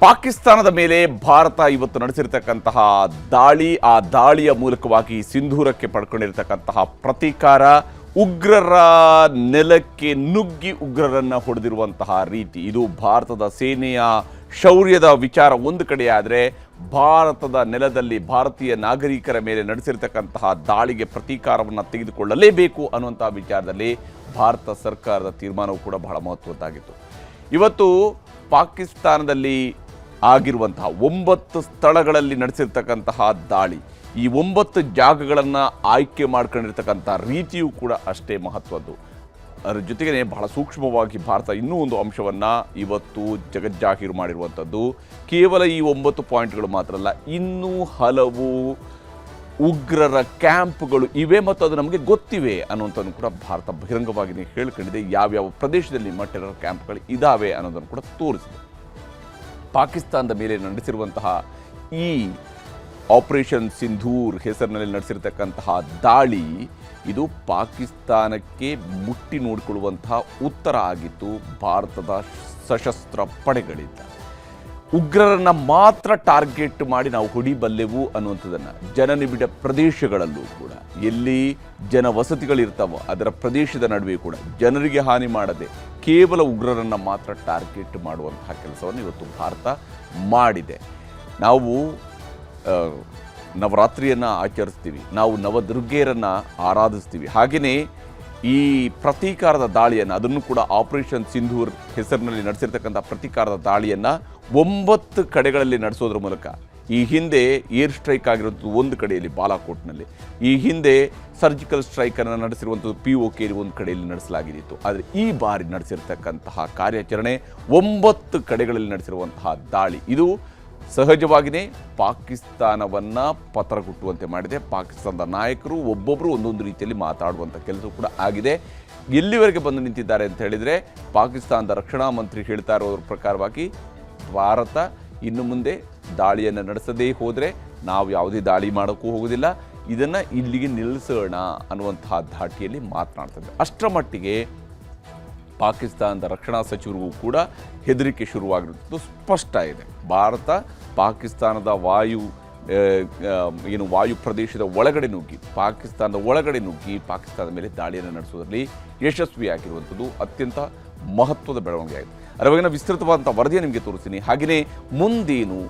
ಪಾಕಿಸ್ತಾನದ ಮೇಲೆ ಭಾರತ ಇವತ್ತು ನಡೆಸಿರ್ತಕ್ಕಂತಹ ದಾಳಿ, ಆ ದಾಳಿಯ ಮೂಲಕವಾಗಿ ಸಿಂಧೂರಕ್ಕೆ ಪಡ್ಕೊಂಡಿರ್ತಕ್ಕಂತಹ ಪ್ರತೀಕಾರ, ಉಗ್ರರ ನೆಲಕ್ಕೆ ನುಗ್ಗಿ ಉಗ್ರರನ್ನು ಹೊಡೆದಿರುವಂತಹ ರೀತಿ, ಇದು ಭಾರತದ ಸೇನೆಯ ಶೌರ್ಯದ ವಿಚಾರ ಒಂದು ಕಡೆ ಆದರೆ, ಭಾರತದ ನೆಲದಲ್ಲಿ ಭಾರತೀಯ ನಾಗರಿಕರ ಮೇಲೆ ನಡೆಸಿರ್ತಕ್ಕಂತಹ ದಾಳಿಗೆ ಪ್ರತೀಕಾರವನ್ನು ತೆಗೆದುಕೊಳ್ಳಲೇಬೇಕು ಅನ್ನುವಂತಹ ವಿಚಾರದಲ್ಲಿ ಭಾರತ ಸರ್ಕಾರದ ತೀರ್ಮಾನವೂ ಕೂಡ ಬಹಳ ಮಹತ್ವದ್ದಾಗಿತ್ತು. ಇವತ್ತು ಪಾಕಿಸ್ತಾನದಲ್ಲಿ ಆಗಿರುವಂತಹ 9 ಸ್ಥಳಗಳಲ್ಲಿ ನಡೆಸಿರ್ತಕ್ಕಂತಹ ದಾಳಿ, ಈ 9 ಜಾಗಗಳನ್ನು ಆಯ್ಕೆ ಮಾಡ್ಕೊಂಡಿರ್ತಕ್ಕಂಥ ರೀತಿಯೂ ಕೂಡ ಅಷ್ಟೇ ಮಹತ್ವದ್ದು. ಅದರ ಜೊತೆಗೇ ಬಹಳ ಸೂಕ್ಷ್ಮವಾಗಿ ಭಾರತ ಇನ್ನೂ ಒಂದು ಅಂಶವನ್ನು ಇವತ್ತು ಜಗಜ್ಜಾಹೀರು ಮಾಡಿರುವಂಥದ್ದು. ಕೇವಲ ಈ 9 ಪಾಯಿಂಟ್ಗಳು ಮಾತ್ರ ಅಲ್ಲ, ಇನ್ನೂ ಹಲವು ಉಗ್ರರ ಕ್ಯಾಂಪ್ಗಳು ಇವೆ ಮತ್ತು ಅದು ನಮಗೆ ಗೊತ್ತಿವೆ ಅನ್ನುವಂಥದ್ದು ಕೂಡ ಭಾರತ ಬಹಿರಂಗವಾಗಿ ಹೇಳ್ಕೊಂಡಿದೆ. ಯಾವ್ಯಾವ ಪ್ರದೇಶದಲ್ಲಿ ಟೆರರ್ ಕ್ಯಾಂಪ್ಗಳು ಇದ್ದಾವೆ ಅನ್ನೋದನ್ನು ಕೂಡ ತೋರಿಸಿದೆ. ಪಾಕಿಸ್ತಾನದ ಮೇಲೆ ನಡೆಸಿರುವಂತಹ ಈ ಆಪರೇಷನ್ ಸಿಂಧೂರ್ ಹೆಸರಿನಲ್ಲಿ ನಡೆಸಿರ್ತಕ್ಕಂತಹ ದಾಳಿ, ಇದು ಪಾಕಿಸ್ತಾನಕ್ಕೆ ಮುಟ್ಟಿ ನೋಡಿಕೊಳ್ಳುವಂತಹ ಉತ್ತರ ಆಗಿತ್ತು ಭಾರತದ ಸಶಸ್ತ್ರ ಪಡೆಗಳಿಂದ. ಉಗ್ರರನ್ನು ಮಾತ್ರ ಟಾರ್ಗೆಟ್ ಮಾಡಿ ನಾವು ಹೊಡಿಬಲ್ಲೆವು ಅನ್ನುವಂಥದ್ದನ್ನು, ಜನನಿಬಿಡ ಪ್ರದೇಶಗಳಲ್ಲೂ ಕೂಡ ಎಲ್ಲಿ ಜನವಸತಿಗಳಿರ್ತಾವೋ ಅದರ ಪ್ರದೇಶದ ನಡುವೆ ಕೂಡ ಜನರಿಗೆ ಹಾನಿ ಮಾಡದೆ ಕೇವಲ ಉಗ್ರರನ್ನು ಮಾತ್ರ ಟಾರ್ಗೆಟ್ ಮಾಡುವಂತಹ ಕೆಲಸವನ್ನು ಇವತ್ತು ಭಾರತ ಮಾಡಿದೆ. ನಾವು ನವರಾತ್ರಿಯನ್ನು ಆಚರಿಸ್ತೀವಿ, ನಾವು ನವದುರ್ಗೆಯರನ್ನು ಆರಾಧಿಸ್ತೀವಿ. ಹಾಗೆಯೇ ಈ ಪ್ರತೀಕಾರದ ದಾಳಿಯನ್ನು, ಅದನ್ನು ಕೂಡ ಆಪರೇಷನ್ ಸಿಂಧೂರ್ ಹೆಸರಿನಲ್ಲಿ ನಡೆಸಿರ್ತಕ್ಕಂಥ ಪ್ರತೀಕಾರದ ದಾಳಿಯನ್ನು 9 ಕಡೆಗಳಲ್ಲಿ ನಡೆಸೋದ್ರ ಮೂಲಕ, ಈ ಹಿಂದೆ ಏರ್ ಸ್ಟ್ರೈಕ್ ಆಗಿರುವಂಥದ್ದು ಒಂದು ಕಡೆಯಲ್ಲಿ ಬಾಲಾಕೋಟ್ನಲ್ಲಿ, ಈ ಹಿಂದೆ ಸರ್ಜಿಕಲ್ ಸ್ಟ್ರೈಕನ್ನು ನಡೆಸಿರುವಂಥದ್ದು POK ಒಂದು ಕಡೆಯಲ್ಲಿ ನಡೆಸಲಾಗಿತ್ತು. ಆದರೆ ಈ ಬಾರಿ ನಡೆಸಿರ್ತಕ್ಕಂತಹ ಕಾರ್ಯಾಚರಣೆ 9 ಕಡೆಗಳಲ್ಲಿ ನಡೆಸಿರುವಂತಹ ದಾಳಿ, ಇದು ಸಹಜವಾಗಿಯೇ ಪಾಕಿಸ್ತಾನವನ್ನು ಪತರಗುಟ್ಟುವಂತೆ ಮಾಡಿದೆ. ಪಾಕಿಸ್ತಾನದ ನಾಯಕರು ಒಬ್ಬೊಬ್ಬರು ಒಂದೊಂದು ರೀತಿಯಲ್ಲಿ ಮಾತಾಡುವಂಥ ಕೆಲಸ ಕೂಡ ಆಗಿದೆ. ಎಲ್ಲಿವರೆಗೆ ಬಂದು ನಿಂತಿದ್ದಾರೆ ಅಂತ ಹೇಳಿದರೆ, ಪಾಕಿಸ್ತಾನದ ರಕ್ಷಣಾ ಮಂತ್ರಿ ಹೇಳ್ತಾ ಇರೋದ್ರ ಪ್ರಕಾರವಾಗಿ ಭಾರತ ಇನ್ನು ಮುಂದೆ ದಾಳಿಯನ್ನು ನಡೆಸದೇ ಹೋದರೆ ನಾವು ಯಾವುದೇ ದಾಳಿ ಮಾಡೋಕ್ಕೂ ಹೋಗೋದಿಲ್ಲ, ಇದನ್ನು ಇಲ್ಲಿಗೆ ನಿಲ್ಲಿಸೋಣ ಅನ್ನುವಂತಹ ಧಾಟಿಯಲ್ಲಿ ಮಾತನಾಡ್ತದೆ. ಅಷ್ಟರ ಮಟ್ಟಿಗೆ ಪಾಕಿಸ್ತಾನದ ರಕ್ಷಣಾ ಸಚಿವರಿಗೂ ಕೂಡ ಹೆದರಿಕೆ ಶುರುವಾಗಿರುವುದು ಸ್ಪಷ್ಟ ಇದೆ. ಭಾರತ ಪಾಕಿಸ್ತಾನದ ವಾಯು ಪ್ರದೇಶದ ಒಳಗಡೆ ನುಗ್ಗಿ, ಪಾಕಿಸ್ತಾನದ ಒಳಗಡೆ ನುಗ್ಗಿ ಪಾಕಿಸ್ತಾನದ ಮೇಲೆ ದಾಳಿಯನ್ನು ನಡೆಸುವುದರಲ್ಲಿ ಯಶಸ್ವಿಯಾಗಿರುವಂಥದ್ದು ಅತ್ಯಂತ ಮಹತ್ವದ ಬೆಳವಣಿಗೆ ಆಗಿದೆ. ಅದರ ಬಗ್ಗೆ ವಿಸ್ತೃತವಾದಂಥ ವರದಿಯನ್ನು ನಿಮಗೆ ತೋರಿಸ್ತೀನಿ. ಹಾಗೆಯೇ ಮುಂದೇನು,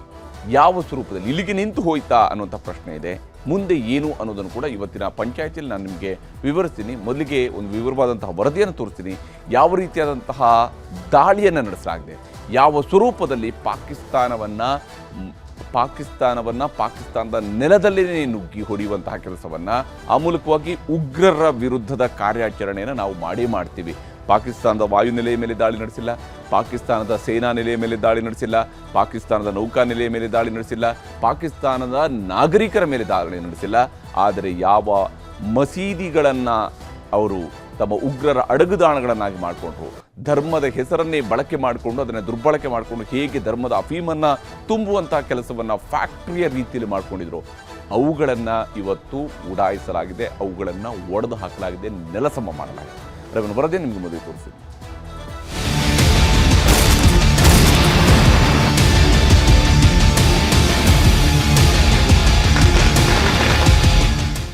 ಯಾವ ಸ್ವರೂಪದಲ್ಲಿ, ಇಲ್ಲಿಗೆ ನಿಂತು ಹೋಯ್ತಾ ಅನ್ನುವಂಥ ಪ್ರಶ್ನೆ ಇದೆ. ಮುಂದೆ ಏನು ಅನ್ನೋದನ್ನು ಕೂಡ ಇವತ್ತಿನ ಪಂಚಾಯತಿಯಲ್ಲಿ ನಾನು ನಿಮಗೆ ವಿವರಿಸ್ತೀನಿ. ಮೊದಲಿಗೆ ಒಂದು ವಿವರವಾದಂತಹ ವರದಿಯನ್ನು ತೋರಿಸ್ತೀನಿ. ಯಾವ ರೀತಿಯಾದಂತಹ ದಾಳಿಯನ್ನು ನಡೆಸಲಾಗಿದೆ, ಯಾವ ಸ್ವರೂಪದಲ್ಲಿ ಪಾಕಿಸ್ತಾನದ ನೆಲದಲ್ಲೇ ನುಗ್ಗಿ ಹೊಡೆಯುವಂತಹ ಕೆಲಸವನ್ನು, ಆ ಮೂಲಕವಾಗಿ ಉಗ್ರರ ವಿರುದ್ಧದ ಕಾರ್ಯಾಚರಣೆಯನ್ನು ನಾವು ಮಾಡ್ತೀವಿ. ಪಾಕಿಸ್ತಾನದ ವಾಯುನೆಲೆಯ ಮೇಲೆ ದಾಳಿ ನಡೆಸಿಲ್ಲ, ಪಾಕಿಸ್ತಾನದ ಸೇನಾ ನೆಲೆಯ ಮೇಲೆ ದಾಳಿ ನಡೆಸಿಲ್ಲ, ಪಾಕಿಸ್ತಾನದ ನೌಕಾ ನೆಲೆಯ ಮೇಲೆ ದಾಳಿ ನಡೆಸಿಲ್ಲ, ಪಾಕಿಸ್ತಾನದ ನಾಗರಿಕರ ಮೇಲೆ ದಾಳಿ ನಡೆಸಿಲ್ಲ. ಆದರೆ ಯಾವ ಮಸೀದಿಗಳನ್ನು ಅವರು ತಮ್ಮ ಉಗ್ರರ ಅಡಗುದಾಣಗಳನ್ನಾಗಿ ಮಾಡಿಕೊಂಡ್ರು, ಧರ್ಮದ ಹೆಸರನ್ನೇ ಬಳಕೆ ಮಾಡಿಕೊಂಡು ಅದನ್ನು ದುರ್ಬಳಕೆ ಮಾಡಿಕೊಂಡು ಹೇಗೆ ಧರ್ಮದ ಅಫೀಮನ್ನು ತುಂಬುವಂತಹ ಕೆಲಸವನ್ನು ಫ್ಯಾಕ್ಟ್ರಿಯ ರೀತಿಯಲ್ಲಿ ಮಾಡಿಕೊಂಡಿದ್ರು, ಅವುಗಳನ್ನು ಇವತ್ತು ಉಡಾಯಿಸಲಾಗಿದೆ, ಅವುಗಳನ್ನು ಒಡೆದು ಹಾಕಲಾಗಿದೆ, ನೆಲಸಮ ಮಾಡಲಾಗಿದೆ. ಅದನ್ನು ವರದಿ ನಿಮಗೆ ಮೊದಲು ತೋರಿಸಿದೆ.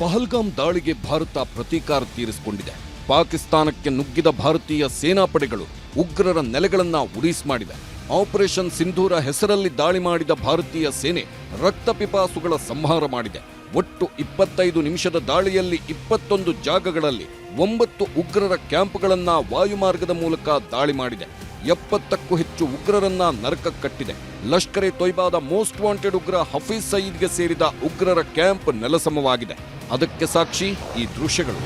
ಪಹಲ್ಗಾಮ್ ದಾಳಿಗೆ ಭಾರತ ಪ್ರತೀಕಾರ ತೀರಿಸಿಕೊಂಡಿದೆ. ಪಾಕಿಸ್ತಾನಕ್ಕೆ ನುಗ್ಗಿದ ಭಾರತೀಯ ಸೇನಾಪಡೆಗಳು ಉಗ್ರರ ನೆಲೆಗಳನ್ನ ಉರೀಸ್ ಮಾಡಿದೆ. ಆಪರೇಷನ್ ಸಿಂಧೂರ ಹೆಸರಲ್ಲಿ ದಾಳಿ ಮಾಡಿದ ಭಾರತೀಯ ಸೇನೆ ರಕ್ತಪಿಪಾಸುಗಳ ಸಂಹಾರ ಮಾಡಿದೆ. ಒಟ್ಟು 25 ನಿಮಿಷದ ದಾಳಿಯಲ್ಲಿ 21 ಜಾಗಗಳಲ್ಲಿ 9 ಉಗ್ರರ ಕ್ಯಾಂಪ್ಗಳನ್ನ ವಾಯುಮಾರ್ಗದ ಮೂಲಕ ದಾಳಿ ಮಾಡಿದೆ. 70ಕ್ಕೂ ಹೆಚ್ಚು ಉಗ್ರರನ್ನ ನರಕ ಕಟ್ಟಿದೆ. ಲಷ್ಕರ್ ಎ ತೊಯ್ಬಾದ ಮೋಸ್ಟ್ ವಾಂಟೆಡ್ ಉಗ್ರ ಹಫೀಜ್ ಸಯೀದ್ಗೆ ಸೇರಿದ ಉಗ್ರರ ಕ್ಯಾಂಪ್ ನೆಲಸಮವಾಗಿದೆ. ಅದಕ್ಕೆ ಸಾಕ್ಷಿ ಈ ದೃಶ್ಯಗಳು.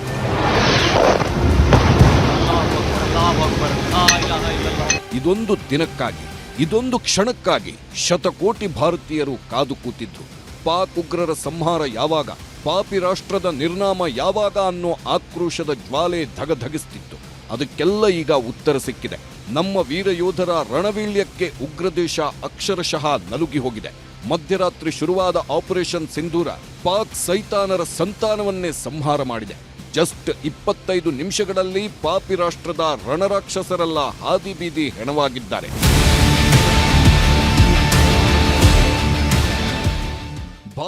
ಇದೊಂದು ದಿನಕ್ಕಾಗಿ, ಇದೊಂದು ಕ್ಷಣಕ್ಕಾಗಿ ಶತಕೋಟಿ ಭಾರತೀಯರು ಕಾದು ಕೂತಿದ್ರು. ಪಾಕ್ ಉಗ್ರರ ಸಂಹಾರ ಯಾವಾಗ, ಪಾಪಿ ರಾಷ್ಟ್ರದ ನಿರ್ನಾಮ ಯಾವಾಗ ಅನ್ನೋ ಆಕ್ರೋಶದ ಜ್ವಾಲೆ ಧಗಧಗಿಸ್ತಿತ್ತು. ಅದಕ್ಕೆಲ್ಲ ಈಗ ಉತ್ತರ ಸಿಕ್ಕಿದೆ. ನಮ್ಮ ವೀರ ಯೋಧರ ರಣವೀಳ್ಯಕ್ಕೆ ಉಗ್ರದೇಶ ಅಕ್ಷರಶಃ ನಲುಗಿ ಹೋಗಿದೆ. ಮಧ್ಯರಾತ್ರಿ ಶುರುವಾದ ಆಪರೇಷನ್ ಸಿಂಧೂರ ಪಾಕ್ ಸೈತಾನರ ಸಂತಾನವನ್ನೇ ಸಂಹಾರ ಮಾಡಿದೆ. ಜಸ್ಟ್ 25 ನಿಮಿಷಗಳಲ್ಲಿ ಪಾಪಿ ರಾಷ್ಟ್ರದ ರಣರಾಕ್ಷಸರೆಲ್ಲ ಹಾದಿ ಬೀದಿ ಹೆಣವಾಗಿದ್ದಾರೆ.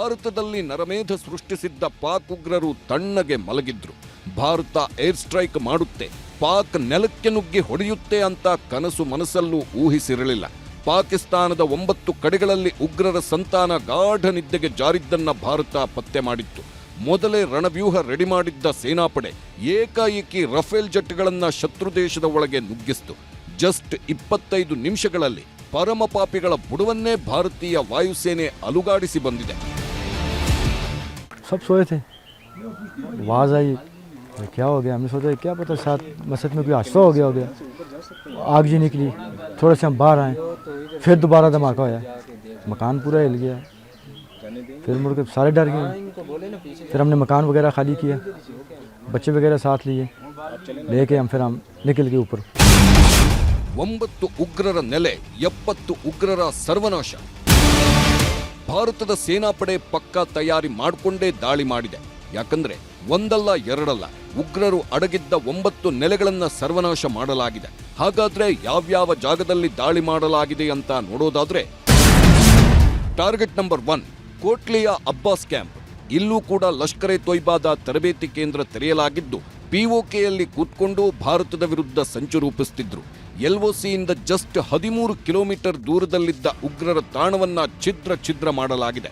ಭಾರತದಲ್ಲಿ ನರಮೇಧ ಸೃಷ್ಟಿಸಿದ್ದ ಪಾಕ್ ಉಗ್ರರು ತಣ್ಣಗೆ ಮಲಗಿದ್ರು. ಭಾರತ ಏರ್ ಸ್ಟ್ರೈಕ್ ಮಾಡುತ್ತೆ, ಪಾಕ್ ನೆಲಕ್ಕೆ ನುಗ್ಗಿ ಹೊಡೆಯುತ್ತೆ ಅಂತ ಕನಸು ಮನಸ್ಸಲ್ಲೂ ಊಹಿಸಿರಲಿಲ್ಲ. ಪಾಕಿಸ್ತಾನದ 9 ಕಡೆಗಳಲ್ಲಿ ಉಗ್ರರ ಸಂತಾನ ಗಾಢ ನಿದ್ದೆಗೆ ಜಾರಿದ್ದನ್ನ ಭಾರತ ಪತ್ತೆ ಮಾಡಿತ್ತು. ಮೊದಲೇ ರಣವ್ಯೂಹ ರೆಡಿ ಮಾಡಿದ್ದ ಸೇನಾಪಡೆ ಏಕಾಏಕಿ ರಫೇಲ್ ಜೆಟ್ಗಳನ್ನ ಶತ್ರು ದೇಶದ ಒಳಗೆ ನುಗ್ಗಿಸಿತು. ಜಸ್ಟ್ 25 ನಿಮಿಷಗಳಲ್ಲಿ ಪರಮಪಾಪಿಗಳ ಬುಡವನ್ನೇ ಭಾರತೀಯ ವಾಯುಸೇನೆ ಅಲುಗಾಡಿಸಿ ಬಂದಿದೆ. सब सोए थे, आवाज़ आई, क्या हो गया? हमने सोचा क्या पता शायद मस्जिद में कोई हादसा हो गया। आग जी निकली, थोड़े से हम बाहर आए, फिर दोबारा धमाका होया, मकान पूरा हिल गया। फिर मुड़ के सारे डर गए। फिर हमने मकान वगैरह खाली किया, बच्चे वगैरह साथ लिए, लेके हम निकल गए ऊपर। 9 ಉಗ್ರರ ನೆಲೆ, 70 ಉಗ್ರರ ಸರ್ವನಾಶ. ಭಾರತದ ಸೇನಾಪಡೆ ಪಕ್ಕಾ ತಯಾರಿ ಮಾಡಿಕೊಂಡೇ ದಾಳಿ ಮಾಡಿದೆ. ಯಾಕಂದ್ರೆ ಒಂದಲ್ಲ ಎರಡಲ್ಲ ಉಗ್ರರು ಅಡಗಿದ್ದ 9 ನೆಲೆಗಳನ್ನ ಸರ್ವನಾಶ ಮಾಡಲಾಗಿದೆ. ಹಾಗಾದ್ರೆ ಯಾವ್ಯಾವ ಜಾಗದಲ್ಲಿ ದಾಳಿ ಮಾಡಲಾಗಿದೆ ಅಂತ ನೋಡೋದಾದ್ರೆ, ಟಾರ್ಗೆಟ್ ನಂಬರ್ 1 ಕೋಟ್ಲಿಯ ಅಬ್ಬಾಸ್ ಕ್ಯಾಂಪ್. ಇಲ್ಲೂ ಕೂಡ ಲಷ್ಕರ್ ಎ ತೊಯ್ಬಾದ ತರಬೇತಿ ಕೇಂದ್ರ ತೆರೆಯಲಾಗಿದ್ದು, ಪಿಒಕೆಯಲ್ಲಿ ಕೂತ್ಕೊಂಡು ಭಾರತದ ವಿರುದ್ಧ ಸಂಚು ರೂಪಿಸುತ್ತಿದ್ರು. ಎಲ್ಒಸಿಯಿಂದ ಜಸ್ಟ್ 13 ಕಿಲೋಮೀಟರ್ ದೂರದಲ್ಲಿದ್ದ ಉಗ್ರರ ತಾಣವನ್ನ ಛಿದ್ರ ಮಾಡಲಾಗಿದೆ.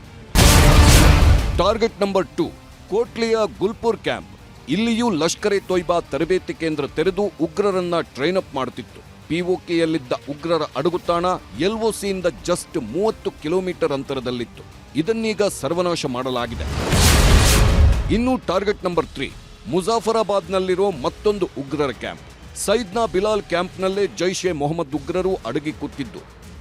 ಟಾರ್ಗೆಟ್ ನಂಬರ್ 2 ಕೋಟ್ಲಿಯ ಗುಲ್ಪುರ್ ಕ್ಯಾಂಪ್. ಇಲ್ಲಿಯೂ ಲಷ್ಕರ್ ಎ ತೊಯ್ಬಾ ತರಬೇತಿ ಕೇಂದ್ರ ತೆರೆದು ಉಗ್ರರನ್ನ ಟ್ರೈನ್ ಅಪ್ ಮಾಡುತ್ತಿತ್ತು. ಪಿಒಕೆಯಲ್ಲಿದ್ದ ಉಗ್ರರ ಅಡಗುತಾಣ ಎಲ್ಒಸಿಯಿಂದ ಜಸ್ಟ್ 30 ಕಿಲೋಮೀಟರ್ ಅಂತರದಲ್ಲಿತ್ತು. ಇದನ್ನೀಗ ಸರ್ವನಾಶ ಮಾಡಲಾಗಿದೆ. ಇನ್ನು ಟಾರ್ಗೆಟ್ ನಂಬರ್ 3 ಮುಜಾಫರಾಬಾದ್ನಲ್ಲಿರೋ ಮತ್ತೊಂದು ಉಗ್ರರ ಕ್ಯಾಂಪ್. ಸೈದ್ನಾ ಬಿಲಾಲ್ ಕ್ಯಾಂಪ್ನಲ್ಲೇ ಜೈಷ್ ಎ ಮೊಹಮ್ಮದ್ ಉಗ್ರರು ಅಡಗಿ ಕೂತಿದ್ದು.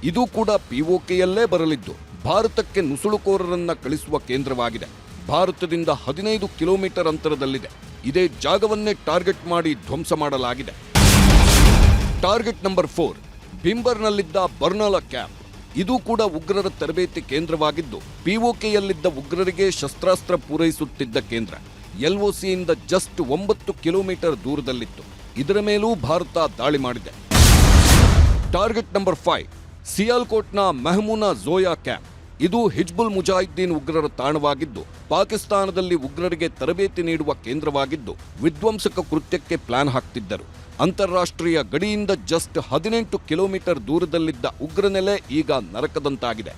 ಇದು ಕೂಡ ಪಿಒಕೆಯಲ್ಲೇ ಬರಲಿದ್ದು ಭಾರತಕ್ಕೆ ನುಸುಳುಕೋರರನ್ನ ಕಳಿಸುವ ಕೇಂದ್ರವಾಗಿದೆ. ಭಾರತದಿಂದ 15 ಕಿಲೋಮೀಟರ್ ಅಂತರದಲ್ಲಿದೆ. ಇದೇ ಜಾಗವನ್ನೇ ಟಾರ್ಗೆಟ್ ಮಾಡಿ ಧ್ವಂಸ ಮಾಡಲಾಗಿದೆ. ಟಾರ್ಗೆಟ್ ನಂಬರ್ 4 ಬಿಂಬರ್ನಲ್ಲಿದ್ದ ಬರ್ನಾಲಾ ಕ್ಯಾಂಪ್. ಇದು ಕೂಡ ಉಗ್ರರ ತರಬೇತಿ ಕೇಂದ್ರವಾಗಿದ್ದು, ಪಿಒಕೆಯಲ್ಲಿದ್ದ ಉಗ್ರರಿಗೆ ಶಸ್ತ್ರಾಸ್ತ್ರ ಪೂರೈಸುತ್ತಿದ್ದ ಕೇಂದ್ರ. ಎಲ್ಒಸಿಯಿಂದ ಜಸ್ಟ್ 9 ಕಿಲೋಮೀಟರ್ ದೂರದಲ್ಲಿತ್ತು. ಇದರ ಮೇಲೂ ಭಾರತ ದಾಳಿ ಮಾಡಿದೆ. ಟಾರ್ಗೆಟ್ ನಂಬರ್ 5 ಸಿಯಾಲ್ಕೋಟ್ನ ಮೆಹಮೂನಾ ಝೋಯಾ ಕ್ಯಾಂಪ್. ಇದು ಹಿಜ್ಬುಲ್ ಮುಜಾಹಿದ್ದೀನ್ ಉಗ್ರರ ತಾಣವಾಗಿದ್ದು, ಪಾಕಿಸ್ತಾನದಲ್ಲಿ ಉಗ್ರರಿಗೆ ತರಬೇತಿ ನೀಡುವ ಕೇಂದ್ರವಾಗಿದ್ದು, ವಿಧ್ವಂಸಕ ಕೃತ್ಯಕ್ಕೆ ಪ್ಲಾನ್ ಹಾಕ್ತಿದ್ದರು. ಅಂತಾರಾಷ್ಟ್ರೀಯ ಗಡಿಯಿಂದ ಜಸ್ಟ್ 18 ಕಿಲೋಮೀಟರ್ ದೂರದಲ್ಲಿದ್ದ ಉಗ್ರ ನೆಲೆ ಈಗ ನರಕದಂತಾಗಿದೆ.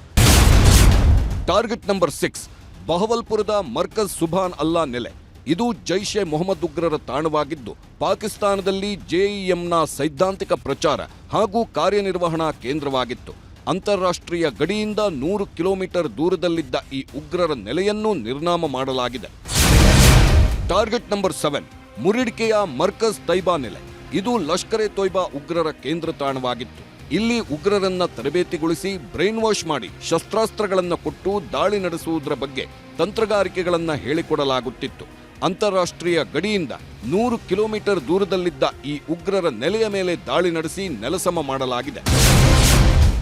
ಟಾರ್ಗೆಟ್ ನಂಬರ್ 6 ಬಹವಲ್ಪುರದ ಮರ್ಕಜ್ ಸುಭಾನ್ ಅಲ್ಲಾ ನೆಲೆ. ಇದು ಜೈಷ್ ಎ ಮೊಹಮ್ಮದ್ ಉಗ್ರರ ತಾಣವಾಗಿದ್ದು, ಪಾಕಿಸ್ತಾನದಲ್ಲಿ ಜೆಇಎಂನ ಸೈದ್ಧಾಂತಿಕ ಪ್ರಚಾರ ಹಾಗೂ ಕಾರ್ಯನಿರ್ವಹಣಾ ಕೇಂದ್ರವಾಗಿತ್ತು. ಅಂತಾರಾಷ್ಟ್ರೀಯ ಗಡಿಯಿಂದ 100 ಕಿಲೋಮೀಟರ್ ದೂರದಲ್ಲಿದ್ದ ಈ ಉಗ್ರರ ನೆಲೆಯನ್ನು ನಿರ್ನಾಮ ಮಾಡಲಾಗಿದೆ. ಟಾರ್ಗೆಟ್ ನಂಬರ್ 7 ಮುರಿಡ್ಕೆಯ ಮರ್ಕಜ್ ತೈಬಾ ನೆಲೆ. ಇದು ಲಷ್ಕರ್ ಎ ತೊಯ್ಬಾ ಉಗ್ರರ ಕೇಂದ್ರ ತಾಣವಾಗಿತ್ತು. ಇಲ್ಲಿ ಉಗ್ರರನ್ನ ತರಬೇತಿಗೊಳಿಸಿ ಬ್ರೈನ್ ವಾಶ್ ಮಾಡಿ ಶಸ್ತ್ರಾಸ್ತ್ರಗಳನ್ನು ಕೊಟ್ಟು ದಾಳಿ ನಡೆಸುವುದರ ಬಗ್ಗೆ ತಂತ್ರಗಾರಿಕೆಗಳನ್ನ ಹೇಳಿಕೊಡಲಾಗುತ್ತಿತ್ತು. ಅಂತಾರಾಷ್ಟ್ರೀಯ ಗಡಿಯಿಂದ 100 ಕಿಲೋಮೀಟರ್ ದೂರದಲ್ಲಿದ್ದ ಈ ಉಗ್ರರ ನೆಲೆಯ ಮೇಲೆ ದಾಳಿ ನಡೆಸಿ ನೆಲಸಮ ಮಾಡಲಾಗಿದೆ.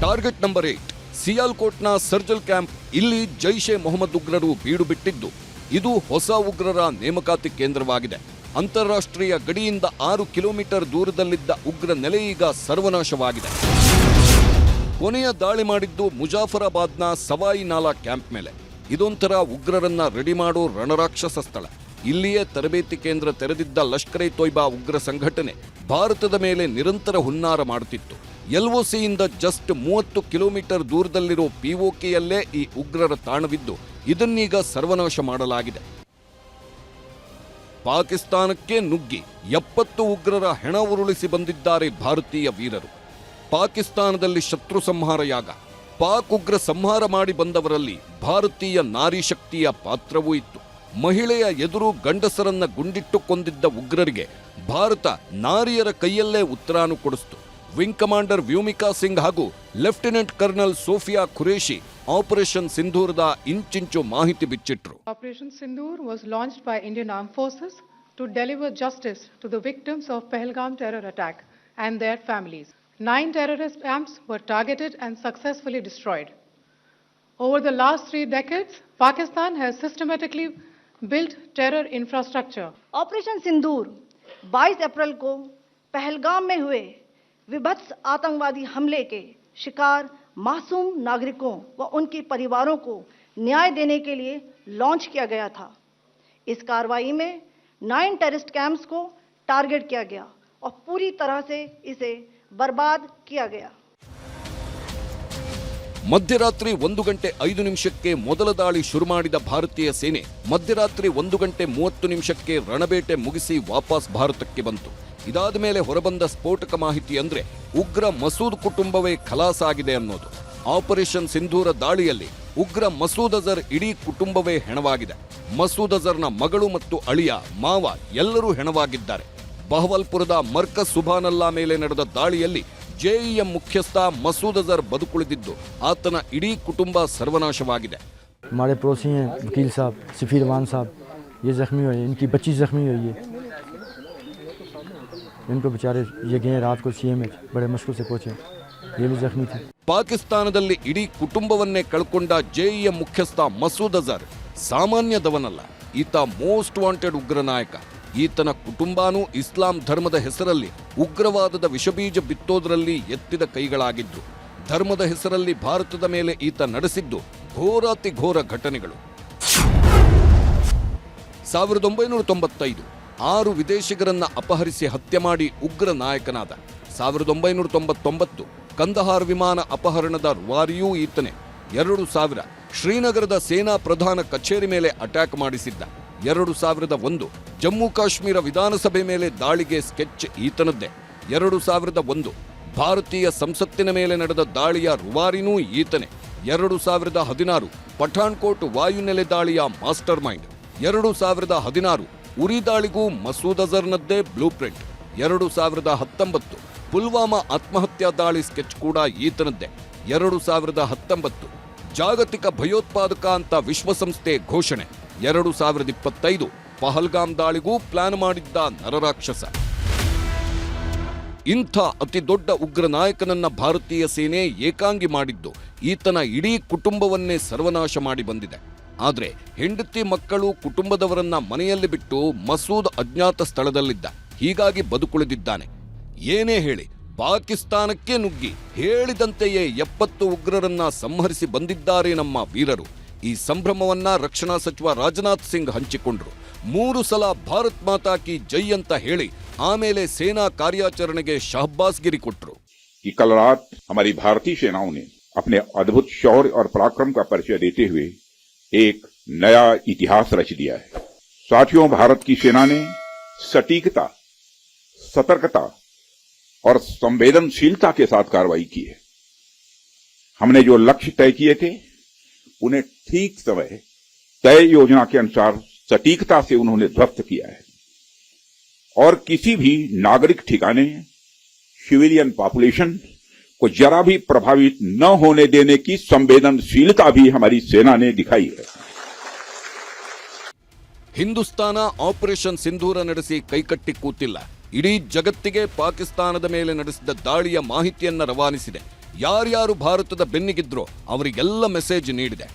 ಟಾರ್ಗೆಟ್ ನಂಬರ್ 8 ಸಿಯಾಲ್ಕೋಟ್ನ ಸರ್ಜಲ್ ಕ್ಯಾಂಪ್. ಇಲ್ಲಿ ಜೈಷ್ ಎ ಮೊಹಮ್ಮದ್ ಉಗ್ರರು ಬೀಡು ಬಿಟ್ಟಿದ್ದು, ಇದು ಹೊಸ ಉಗ್ರರ ನೇಮಕಾತಿ ಕೇಂದ್ರವಾಗಿದೆ. ಅಂತಾರಾಷ್ಟ್ರೀಯ ಗಡಿಯಿಂದ 6 ಕಿಲೋಮೀಟರ್ ದೂರದಲ್ಲಿದ್ದ ಉಗ್ರ ನೆಲೆ ಈಗ ಸರ್ವನಾಶವಾಗಿದೆ. ಕೊನೆಯ ದಾಳಿ ಮಾಡಿದ್ದು ಮುಜಾಫರಾಬಾದ್ನ ಸವಾಯಿ ನಾಲಾ ಕ್ಯಾಂಪ್ ಮೇಲೆ. ಇದೊಂಥರ ಉಗ್ರರನ್ನ ರೆಡಿ ಮಾಡೋ ರಣರಾಕ್ಷಸ ಸ್ಥಳ. ಇಲ್ಲಿಯೇ ತರಬೇತಿ ಕೇಂದ್ರ ತೆರೆದಿದ್ದ ಲಷ್ಕರ್ ಎ ತೊಯ್ಬಾ ಉಗ್ರ ಸಂಘಟನೆ ಭಾರತದ ಮೇಲೆ ನಿರಂತರ ಹುನ್ನಾರ ಮಾಡುತ್ತಿತ್ತು. ಎಲ್ಒಸಿಯಿಂದ ಜಸ್ಟ್ 30 ಕಿಲೋಮೀಟರ್ ದೂರದಲ್ಲಿರೋ ಪಿಒಕೆಯಲ್ಲೇ ಈ ಉಗ್ರರ ತಾಣವಿದ್ದು, ಇದನ್ನೀಗ ಸರ್ವನಾಶ ಮಾಡಲಾಗಿದೆ. ಪಾಕಿಸ್ತಾನಕ್ಕೆ ನುಗ್ಗಿ 70 ಉಗ್ರರ ಹೆಣ ಉರುಳಿಸಿ ಬಂದಿದ್ದಾರೆ ಭಾರತೀಯ ವೀರರು. ಪಾಕಿಸ್ತಾನದಲ್ಲಿ ಶತ್ರು ಸಂಹಾರ ಯಾಗ. ಪಾಕ್ ಉಗ್ರ ಸಂಹಾರ ಮಾಡಿ ಬಂದವರಲ್ಲಿ ಭಾರತೀಯ ನಾರಿ ಶಕ್ತಿಯ ಪಾತ್ರವೂ ಇತ್ತು. ಮಹಿಳೆಯ ಎದುರು ಗಂಡಸರನ್ನ ಗುಂಡಿಟ್ಟು ಕೊಂದಿದ್ದ ಉಗ್ರರಿಗೆ ಭಾರತ ನಾರಿಯರ ಕೈಯಲ್ಲೇ ಉತ್ತರಾನು ಕೊಡಿಸಿತು. ವಿಂಗ್ ಕಮಾಂಡರ್ ವ್ಯೋಮಿಕಾ ಸಿಂಗ್ ಹಾಗೂ lieutenant colonel Sofiya Qureshi operation ಸಿಂಧೂರದ ಇಂಚಿಂಚು ಮಾಹಿತಿ ಬಿಚ್ಚಿಟ್ರು. Operation Sindoor was launched by Indian Armed Forces to deliver justice to the victims of Pahalgam terror attack and their families. 9 terrorist camps were targeted and successfully destroyed. Over the last 3 decades, Pakistan has systematically built terror infrastructure. Operation Sindoor 22 अप्रैल को पहलगाम में हुए विभत्स आतंकवादी हमले के शिकार मासूम नागरिकों व उनके परिवारों को न्याय देने के लिए लॉन्च किया गया था। इस कार्रवाई में 9 टेररिस्ट कैंप्स को टारगेट किया गया और पूरी तरह से इसे बर्बाद किया गया। ಮಧ್ಯರಾತ್ರಿ 1 ಗಂಟೆ 5 ನಿಮಿಷಕ್ಕೆ ಮೊದಲ ದಾಳಿ ಶುರು ಮಾಡಿದ ಭಾರತೀಯ ಸೇನೆ ಮಧ್ಯರಾತ್ರಿ 1 ಗಂಟೆ 30 ನಿಮಿಷಕ್ಕೆ ರಣಬೇಟೆ ಮುಗಿಸಿ ವಾಪಸ್ ಭಾರತಕ್ಕೆ ಬಂತು. ಇದಾದ ಮೇಲೆ ಹೊರಬಂದ ಸ್ಫೋಟಕ ಮಾಹಿತಿ ಅಂದ್ರೆ ಉಗ್ರ ಮಸೂದ್ ಕುಟುಂಬವೇ ಖಲಾಸ್ ಆಗಿದೆ ಅನ್ನೋದು. ಆಪರೇಷನ್ ಸಿಂಧೂರ ದಾಳಿಯಲ್ಲಿ ಉಗ್ರ ಮಸೂದ್ ಅಜರ್ ಇಡೀ ಕುಟುಂಬವೇ ಹೆಣವಾಗಿದೆ. ಮಸೂದ್ ಅಜರ್ನ ಮಗಳು ಮತ್ತು ಅಳಿಯ ಮಾವ ಎಲ್ಲರೂ ಹೆಣವಾಗಿದ್ದಾರೆ. ಬಹವಲ್ಪುರದ ಮರ್ಕಜ್ ಸುಬಾನಲ್ಲಾ ಮೇಲೆ ನಡೆದ ದಾಳಿಯಲ್ಲಿ ಜೆಇಎಂ ಮುಖ್ಯಸ್ಥ ಮಸೂದ್ ಅಜರ್ ಬದುಕುಳಿದಿದ್ದು ಆತನ ಇಡೀ ಕುಟುಂಬ ಸರ್ವನಾಶವಾಗಿದೆ. हमारे पड़ोसी हैं वकील साहब सफ़ीर वान साहब, ये ज़ख्मी हुए, इनकी बच्ची ज़ख्मी हुई है। इनको बेचारे ये गए रात को CM बड़े मुश्किल से पहुँचे, ये भी ज़ख्मी थे। ಪಾಕಿಸ್ತಾನದಲ್ಲಿ ಇಡೀ ಕುಟುಂಬವನ್ನೇ ಕಳ್ಕೊಂಡ ಜೆಇಎಂ ಮುಖ್ಯಸ್ಥ ಮಸೂದ್ ಅಜರ್ ಸಾಮಾನ್ಯದವನಲ್ಲ. ಈತ ಮೋಸ್ಟ್ ವಾಂಟೆಡ್ ಉಗ್ರ ನಾಯಕ. ಈತನ ಕುಟುಂಬನೂ ಇಸ್ಲಾಂ ಧರ್ಮದ ಹೆಸರಲ್ಲಿ ಉಗ್ರವಾದದ ವಿಷಬೀಜ ಬಿತ್ತೋದ್ರಲ್ಲಿ ಎತ್ತಿದ ಕೈಗಳಾಗಿದ್ರು. ಧರ್ಮದ ಹೆಸರಲ್ಲಿ ಭಾರತದ ಮೇಲೆ ಈತ ನಡೆಸಿದ್ದು ಘೋರಾತಿ ಘೋರ ಘಟನೆಗಳು. 1995 6 ವಿದೇಶಿಗರನ್ನ ಅಪಹರಿಸಿ ಹತ್ಯೆ ಮಾಡಿ ಉಗ್ರ ನಾಯಕನಾದ. 1999 ಕಂದಹಾರ್ ವಿಮಾನ ಅಪಹರಣದ ರೂವಾರಿಯೂ ಈತನೇ. 2000 ಶ್ರೀನಗರದ ಸೇನಾ ಪ್ರಧಾನ ಕಚೇರಿ ಮೇಲೆ ಅಟ್ಯಾಕ್ ಮಾಡಿಸಿದ್ದ. 2001 ಜಮ್ಮು ಕಾಶ್ಮೀರ ವಿಧಾನಸಭೆ ಮೇಲೆ ದಾಳಿಗೆ ಸ್ಕೆಚ್ ಈತನದ್ದೇ. 2001 ಭಾರತೀಯ ಸಂಸತ್ತಿನ ಮೇಲೆ ನಡೆದ ದಾಳಿಯ ರೂವಾರಿನೂ ಈತನೇ. 2016 ಪಠಾಣ್ಕೋಟ್ ವಾಯುನೆಲೆ ದಾಳಿಯ ಮಾಸ್ಟರ್ ಮೈಂಡ್. 2016 ಉರಿ ದಾಳಿಗೂ ಮಸೂದ್ ಅಜರ್ನದ್ದೇ ಬ್ಲೂ ಪ್ರಿಂಟ್. 2019 ಪುಲ್ವಾಮಾ ಆತ್ಮಹತ್ಯಾ ದಾಳಿ ಸ್ಕೆಚ್ ಕೂಡ ಈತನದ್ದೇ. 2019 ಜಾಗತಿಕ ಭಯೋತ್ಪಾದಕ ಅಂತ ವಿಶ್ವಸಂಸ್ಥೆ ಘೋಷಣೆ. 2025 ಪಹಲ್ಗಾಮ್ ದಾಳಿಗೂ ಪ್ಲಾನ್ ಮಾಡಿದ್ದ ನರರಾಕ್ಷಸ. ಇಂಥ ಅತಿ ದೊಡ್ಡ ಉಗ್ರ ನಾಯಕನನ್ನ ಭಾರತೀಯ ಸೇನೆ ಏಕಾಂಗಿ ಮಾಡಿದ್ದು ಈತನ ಇಡೀ ಕುಟುಂಬವನ್ನೇ ಸರ್ವನಾಶ ಮಾಡಿ ಬಂದಿದೆ. ಆದ್ರೆ ಹೆಂಡತಿ ಮಕ್ಕಳು ಕುಟುಂಬದವರನ್ನ ಮನೆಯಲ್ಲಿ ಬಿಟ್ಟು ಮಸೂದ್ ಅಜ್ಞಾತ ಸ್ಥಳದಲ್ಲಿದ್ದ. ಹೀಗಾಗಿ ಬದುಕುಳಿದಿದ್ದಾನೆ. ಏನೇ ಹೇಳಿ ಪಾಕಿಸ್ತಾನಕ್ಕೆ ನುಗ್ಗಿ ಹೇಳಿದಂತೆಯೇ 70 ಉಗ್ರರನ್ನ ಸಂಹರಿಸಿ ಬಂದಿದ್ದಾರೆ ನಮ್ಮ ವೀರರು. ಈ ಸಂಭ್ರಮವನ್ನ ರಕ್ಷಣಾ ಸಚಿವ ರಾಜನಾಥ್ ಸಿಂಗ್ ಹಂಚಿಕೊಂಡ್ರು. 3 ಸಲ ಭಾರತ್ ಮಾತಾ ಕಿ ಜೈ ಅಂತ ಹೇಳಿ ಆಮೇಲೆ ಸೇನಾ ಕಾರ್ಯಾಚರಣೆಗೆ ಶಹಬ್ಬಾಸ್ಗಿರಿ ಕೊಟ್ರು. कल रात हमारी भारतीय सेनाओं ने अपने अद्भुत शौर्य और पराक्रम का परिचय देते हुए एक नया इतिहास रच दिया है। साथियों, भारत की सेना ने सटीकता, सतर्कता और संवेदनशीलता के साथ कार्रवाई की है। हमने जो लक्ष्य तय किए थे उन्हें ठीक समय तय योजना के अनुसार सटीकता से उन्होंने ध्वस्त किया है और किसी भी नागरिक ठिकाने, सिविलियन पॉपुलेशन को जरा भी प्रभावित न होने देने की संवेदनशीलता भी हमारी सेना ने दिखाई है। ಹಿಂದೂಸ್ತಾನ ಆಪರೇಷನ್ ಸಿಂಧೂರ ನಡೆಸಿ ಕೈಕಟ್ಟಿ ಕೂತಿಲ್ಲ. ಇಡೀ ಜಗತ್ತಿಗೆ ಪಾಕಿಸ್ತಾನದ ಮೇಲೆ ನಡೆಸಿದ ದಾಳಿಯ ಮಾಹಿತಿಯನ್ನ ರವಾನಿಸಿದೆ. ಯಾರ್ಯಾರು ಭಾರತದ ಬೆನ್ನಿಗಿದ್ರೋ ಅವರಿಗೆಲ್ಲ ಮೆಸೇಜ್ ನೀಡಿದೆ.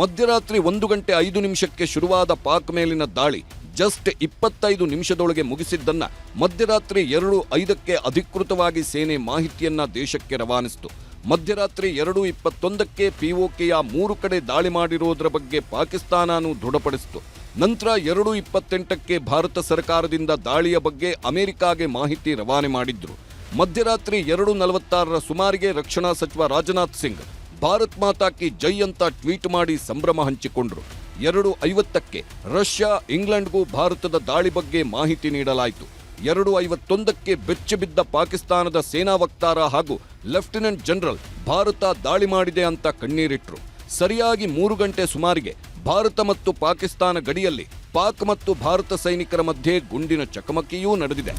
ಮಧ್ಯರಾತ್ರಿ 1 ಗಂಟೆ 5 ನಿಮಿಷಕ್ಕೆ ಶುರುವಾದ ಪಾಕ್ ಮೇಲಿನ ದಾಳಿ ಜಸ್ಟ್ 25 ನಿಮಿಷದೊಳಗೆ ಮುಗಿಸಿದ್ದನ್ನ ಮಧ್ಯರಾತ್ರಿ 2:05ಕ್ಕೆ ಅಧಿಕೃತವಾಗಿ ಸೇನೆ ಮಾಹಿತಿಯನ್ನ ದೇಶಕ್ಕೆ ರವಾನಿಸಿತು. ಮಧ್ಯರಾತ್ರಿ 2:21ಕ್ಕೆ ಪಿಒಕೆಯ 3 ಕಡೆ ದಾಳಿ ಮಾಡಿರೋದ್ರ ಬಗ್ಗೆ ಪಾಕಿಸ್ತಾನನೂ ದೃಢಪಡಿಸಿತು. ನಂತರ 2:28ಕ್ಕೆ ಭಾರತ ಸರ್ಕಾರದಿಂದ ದಾಳಿಯ ಬಗ್ಗೆ ಅಮೆರಿಕಾಗೆ ಮಾಹಿತಿ ರವಾನೆ ಮಾಡಿದ್ರು. ಮಧ್ಯರಾತ್ರಿ 2:46ರ ಸುಮಾರಿಗೆ ರಕ್ಷಣಾ ಸಚಿವ ರಾಜನಾಥ್ ಸಿಂಗ್ ಭಾರತ್ ಮಾತಾ ಕಿ ಜೈ ಅಂತ ಟ್ವೀಟ್ ಮಾಡಿ ಸಂಭ್ರಮ ಹಂಚಿಕೊಂಡ್ರು. 2:50ಕ್ಕೆ ರಷ್ಯಾ, ಇಂಗ್ಲೆಂಡ್ಗೂ ಭಾರತದ ದಾಳಿ ಬಗ್ಗೆ ಮಾಹಿತಿ ನೀಡಲಾಯಿತು. 2:51ಕ್ಕೆ ಬೆಚ್ಚಿಬಿದ್ದ ಪಾಕಿಸ್ತಾನದ ಸೇನಾ ವಕ್ತಾರ ಹಾಗೂ ಲೆಫ್ಟಿನೆಂಟ್ ಜನರಲ್ ಭಾರತ ದಾಳಿ ಮಾಡಿದೆ ಅಂತ ಕಣ್ಣೀರಿಟ್ರು. ಸರಿಯಾಗಿ 3 ಗಂಟೆ ಸುಮಾರಿಗೆ ಭಾರತ ಮತ್ತು ಪಾಕಿಸ್ತಾನ ಗಡಿಯಲ್ಲಿ ಪಾಕ್ ಮತ್ತು ಭಾರತ ಸೈನಿಕರ ಮಧ್ಯೆ ಗುಂಡಿನ ಚಕಮಕಿಯೂ ನಡೆದಿದೆ.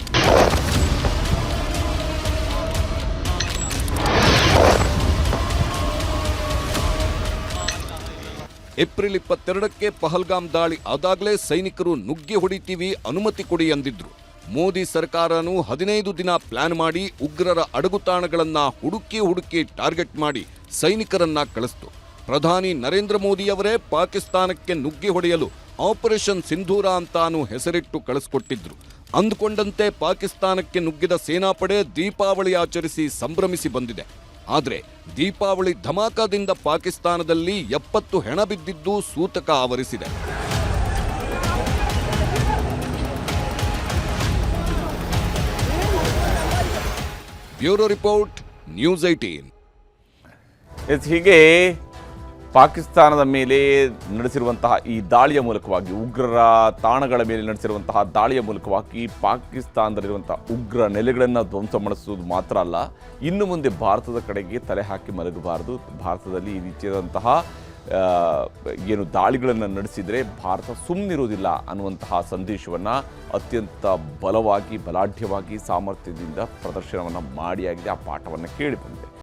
ಏಪ್ರಿಲ್ 22ಕ್ಕೆ ಪಹಲ್ಗಾಮ್ ದಾಳಿ ಆದಾಗಲೇ ಸೈನಿಕರು ನುಗ್ಗಿ ಹೊಡಿತೀವಿ, ಅನುಮತಿ ಕೊಡಿ ಎಂದಿದ್ರು. ಮೋದಿ ಸರ್ಕಾರನೂ 15 ದಿನ ಪ್ಲಾನ್ ಮಾಡಿ ಉಗ್ರರ ಅಡಗುತಾಣಗಳನ್ನ ಹುಡುಕಿ ಟಾರ್ಗೆಟ್ ಮಾಡಿ ಸೈನಿಕರನ್ನ ಕಳಿಸ್ತು. ಪ್ರಧಾನಿ ನರೇಂದ್ರ ಮೋದಿಯವರೇ ಪಾಕಿಸ್ತಾನಕ್ಕೆ ನುಗ್ಗಿ ಹೊಡೆಯಲು ಆಪರೇಷನ್ ಸಿಂಧೂರ ಅಂತಾನು ಹೆಸರಿಟ್ಟು ಕಳಿಸ್ಕೊಟ್ಟಿದ್ರು. ಅಂದುಕೊಂಡಂತೆ ಪಾಕಿಸ್ತಾನಕ್ಕೆ ನುಗ್ಗಿದ ಸೇನಾಪಡೆ ದೀಪಾವಳಿ ಆಚರಿಸಿ ಸಂಭ್ರಮಿಸಿ ಬಂದಿದೆ. ಆದರೆ ದೀಪಾವಳಿ ಧಮಾಕಾದಿಂದ ಪಾಕಿಸ್ತಾನದಲ್ಲಿ 70 ಹೆಣ ಬಿದ್ದಿದ್ದು ಸೂತಕ ಆವರಿಸಿದೆ. Bureau report, news 18. ಹೀಗೆ ಪಾಕಿಸ್ತಾನದ ಮೇಲೆ ನಡೆಸಿರುವಂತಹ ಈ ದಾಳಿಯ ಮೂಲಕವಾಗಿ, ಉಗ್ರರ ತಾಣಗಳ ಮೇಲೆ ನಡೆಸಿರುವಂತಹ ದಾಳಿಯ ಮೂಲಕವಾಗಿ ಪಾಕಿಸ್ತಾನದಲ್ಲಿರುವಂತಹ ಉಗ್ರ ನೆಲೆಗಳನ್ನು ಧ್ವಂಸಗೊಳಿಸುವುದು ಮಾತ್ರ ಅಲ್ಲ, ಇನ್ನು ಮುಂದೆ ಭಾರತದ ಕಡೆಗೆ ತಲೆ ಹಾಕಿ ಮಲಗಬಾರದು. ಭಾರತದಲ್ಲಿ ಈ ರೀತಿಯಾದಂತಹ ಏನು ದಾಳಿಗಳನ್ನು ನಡೆಸಿದರೆ ಭಾರತ ಸುಮ್ಮನಿರುವುದಿಲ್ಲ ಅನ್ನುವಂತಹ ಸಂದೇಶವನ್ನು ಅತ್ಯಂತ ಬಲವಾಗಿ, ಬಲಾಢ್ಯವಾಗಿ, ಸಾಮರ್ಥ್ಯದಿಂದ ಪ್ರದರ್ಶನವನ್ನು ಮಾಡಿಯಾಗಿದೆ. ಆ ಪಾಠವನ್ನು ಕೇಳಿ ಬಂದಿದೆ.